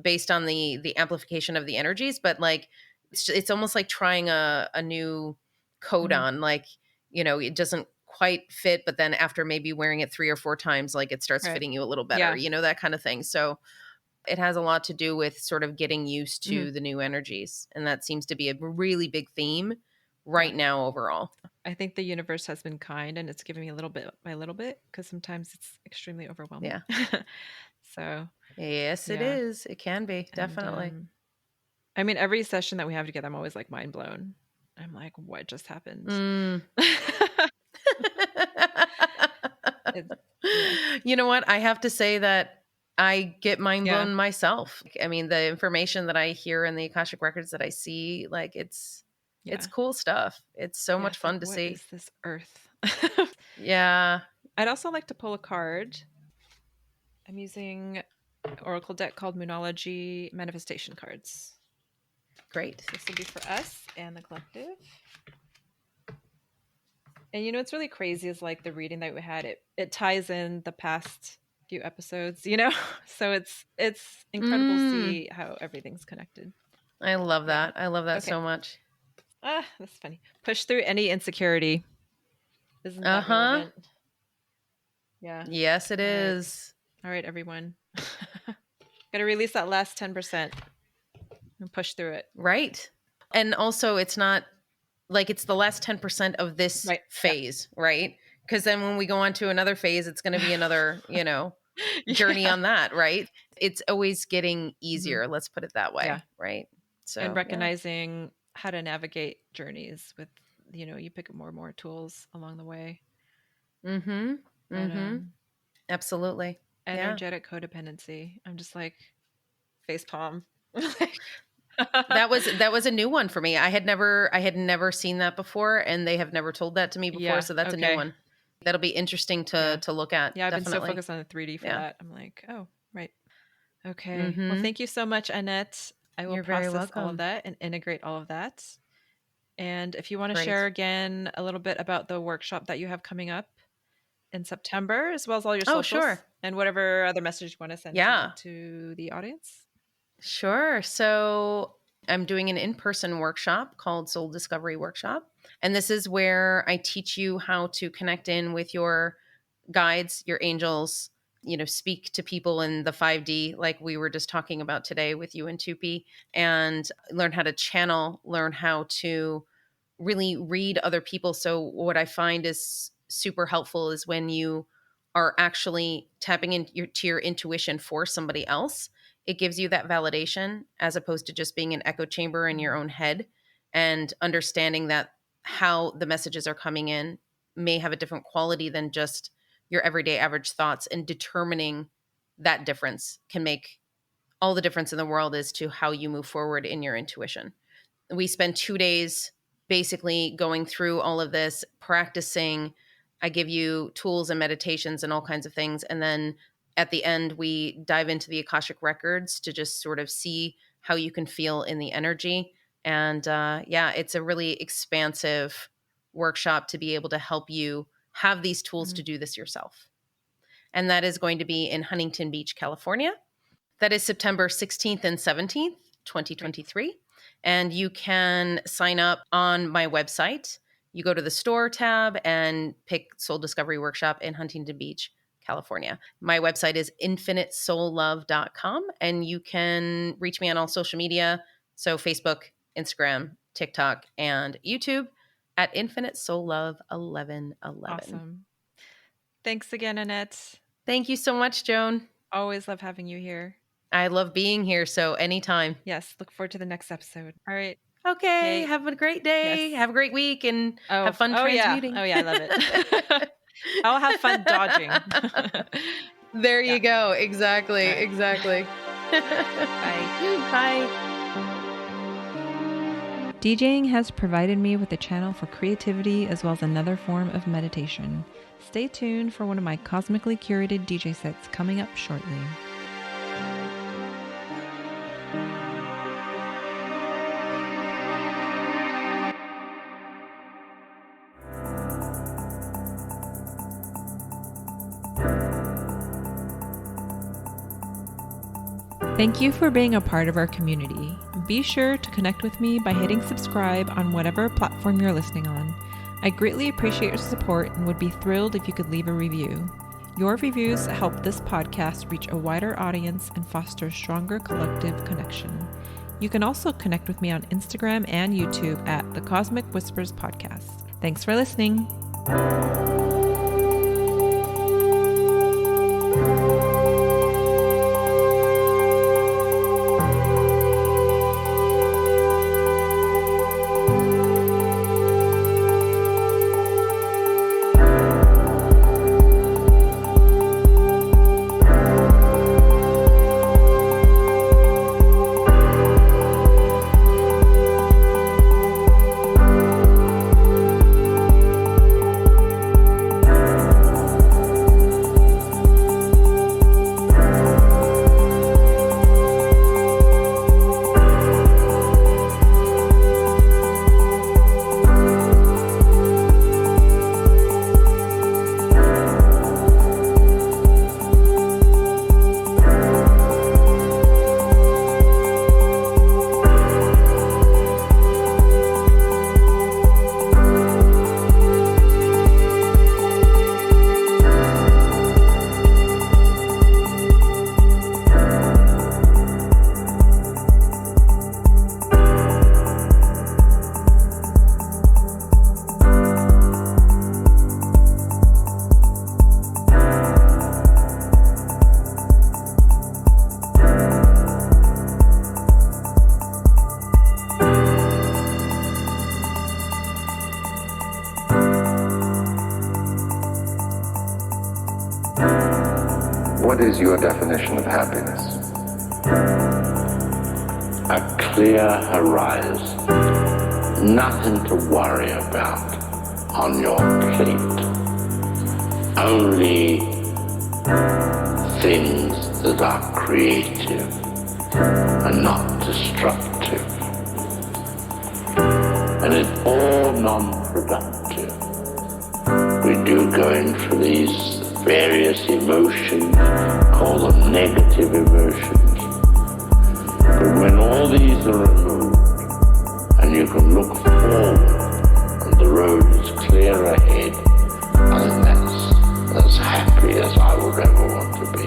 based on the amplification of the energies. But like, it's almost like trying a new coat on, like, it doesn't quite fit, but then after maybe wearing it 3 or 4 times, like it starts fitting you a little better, that kind of thing. So it has a lot to do with sort of getting used to the new energies. And that seems to be a really big theme right now overall. I think the universe has been kind and it's giving me a little bit by little bit, because sometimes it's extremely overwhelming. Yeah. So yes, it is. It can be, definitely. And, I mean, every session that we have together, I'm always like mind blown. I'm like, what just happened? You know what? I have to say that I get mind blown myself. I mean, the information that I hear in the Akashic Records that I see, like it's cool stuff. It's so much fun to see. What is this earth? Yeah. I'd also like to pull a card. I'm using an oracle deck called Moonology Manifestation Cards. Great. This will be for us and the collective. And what's really crazy is like the reading that we had, it ties in the past few episodes, so it's incredible to see how everything's connected. I love that. I love that so much. That's funny. Push through any insecurity. Isn't that relevant? Yeah. Yes, it is. All right, everyone. Gotta release that last 10% and push through it. Right. And also, it's not like it's the last 10% of this phase, right? Because then when we go on to another phase, it's going to be another, journey on that, right? It's always getting easier. Let's put it that way, right? So, and recognizing how to navigate journeys with, you pick up more and more tools along the way. Absolutely. Energetic codependency. I'm just like face palm. that was a new one for me. I had never seen that before, and they have never told that to me before. So that's a new one. That'll be interesting to look at. Yeah, I've definitely. been so focused on the 3D for that. I'm like, oh, right. Okay. Well, thank you so much, Annette. I will process all of that and integrate all of that. And if you want to Great. share again a little bit about the workshop that you have coming up in September, as well as all your Oh, socials sure. and whatever other message you want to send Yeah. to the audience. Sure. So I'm doing an in-person workshop called Soul Discovery Workshop. And this is where I teach you how to connect in with your guides, your angels, speak to people in the 5D, like we were just talking about today with you and Toupie, and learn how to channel, learn how to really read other people. So what I find is super helpful is when you are actually tapping into your intuition for somebody else. It gives you that validation as opposed to just being an echo chamber in your own head, and understanding that how the messages are coming in may have a different quality than just your everyday average thoughts, and determining that difference can make all the difference in the world as to how you move forward in your intuition. We spend 2 days basically going through all of this, practicing. I give you tools and meditations and all kinds of things. And then at the end, we dive into the Akashic Records to just sort of see how you can feel in the energy. And it's a really expansive workshop to be able to help you have these tools to do this yourself. And that is going to be in Huntington Beach, California. That is September 16th and 17th, 2023. Right. And you can sign up on my website. You go to the store tab and pick Soul Discovery Workshop in Huntington Beach, California. My website is infinitesoullove.com, and you can reach me on all social media. So Facebook, Instagram, TikTok, and YouTube at Infinite Soul Love 1111. Awesome. Thanks again, Annette. Thank you so much, Joan. Always love having you here. I love being here, so anytime. Yes, look forward to the next episode. All right. Okay, have a great day. Yes. Have a great week, and have fun transmuting. Yeah. Oh, yeah, I love it. I'll have fun dodging. There you go. Exactly. Right. Exactly. Bye. Bye. DJing has provided me with a channel for creativity as well as another form of meditation. Stay tuned for one of my cosmically curated DJ sets coming up shortly. Thank you for being a part of our community. Be sure to connect with me by hitting subscribe on whatever platform you're listening on. I greatly appreciate your support and would be thrilled if you could leave a review. Your reviews help this podcast reach a wider audience and foster stronger collective connection. You can also connect with me on Instagram and YouTube at The Cosmic Whispers Podcast. Thanks for listening. What is your definition of happiness? A clear horizon, nothing to worry about on your plate, only things that are creative and not destructive. and it's all non-productive. We do go into these various emotions, call them negative emotions. But when all these are removed, and you can look forward, and the road is clear ahead, I think that's as happy as I would ever want to be.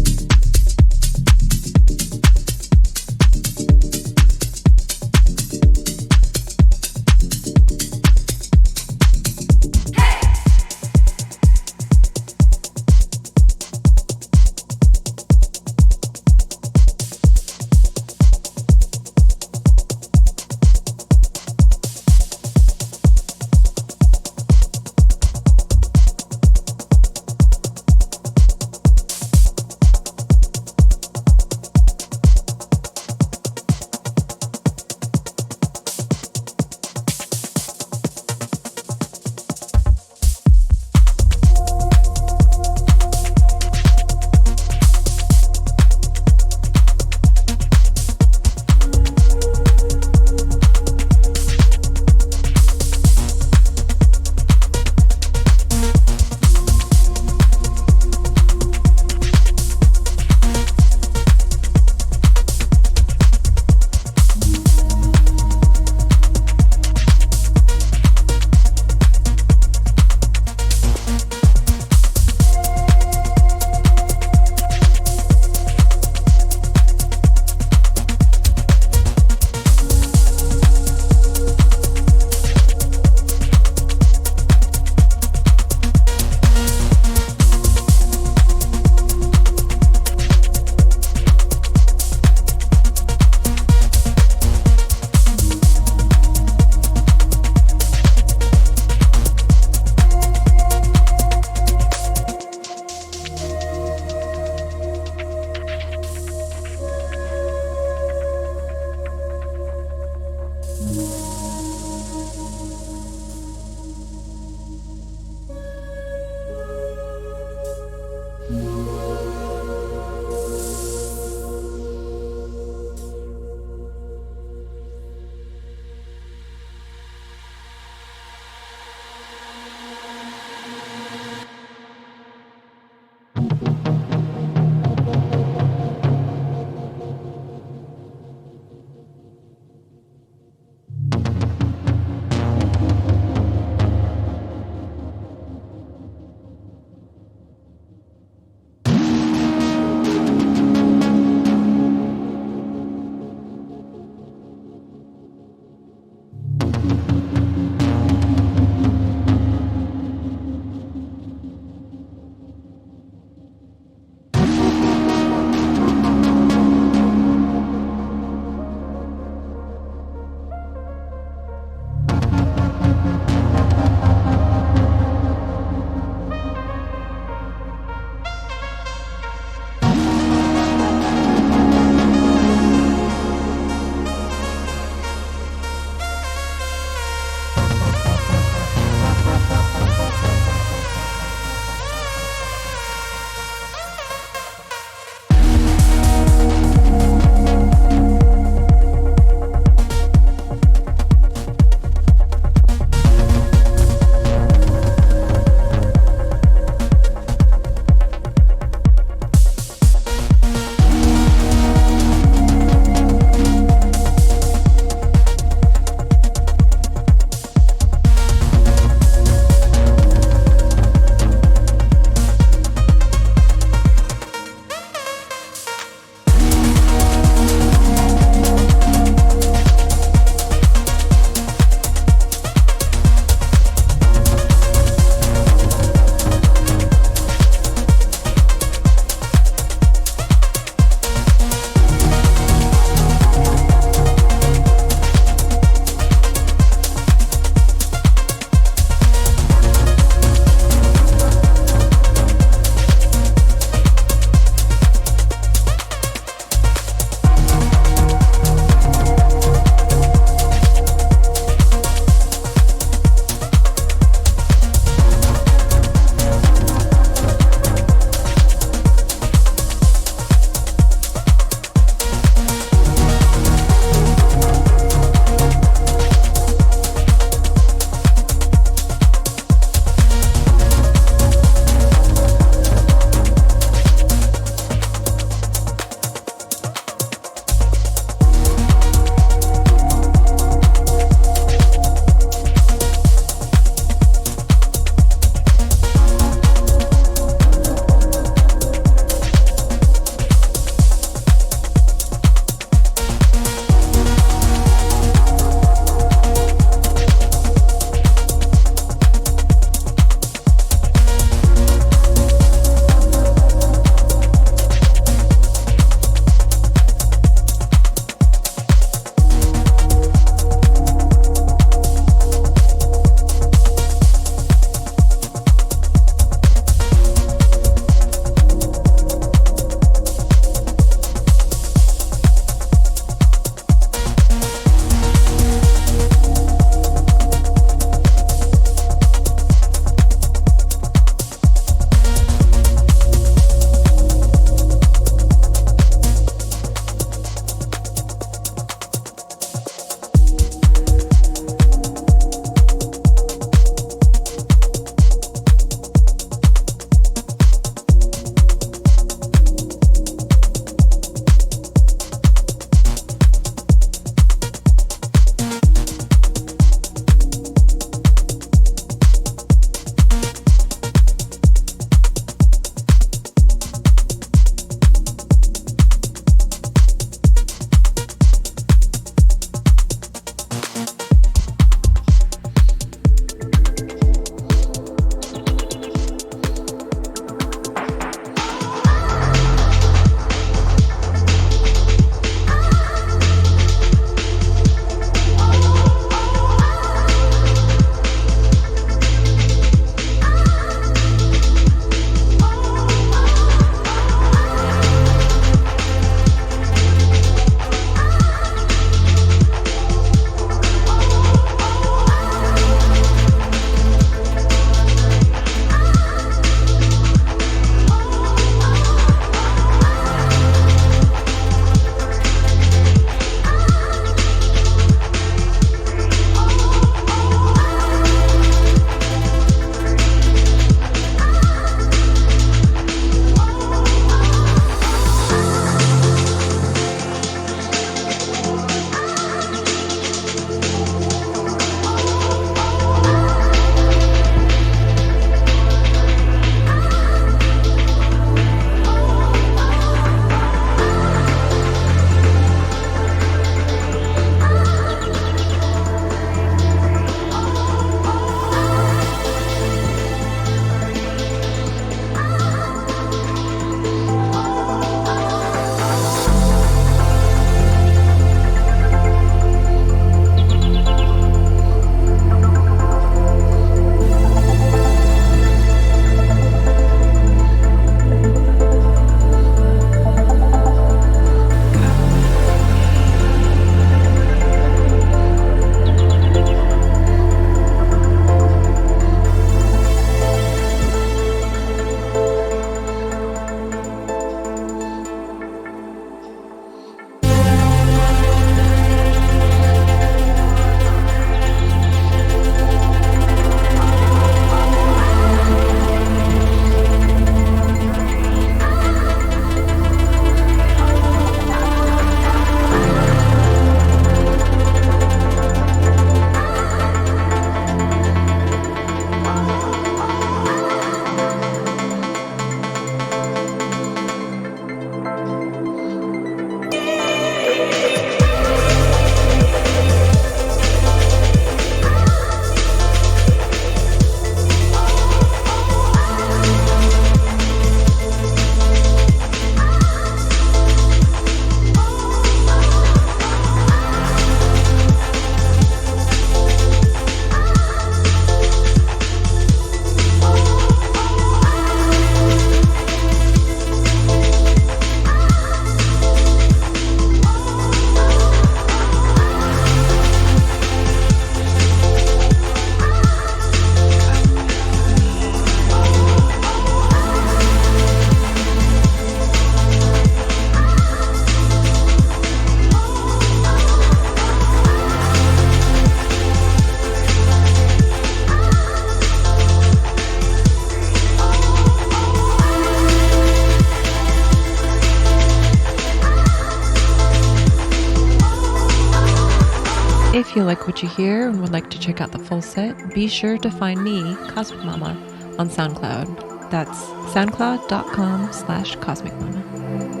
If you like what you hear and would like to check out the full set, be sure to find me, Cosmic Mama, on SoundCloud. That's soundcloud.com/Cosmic Mama.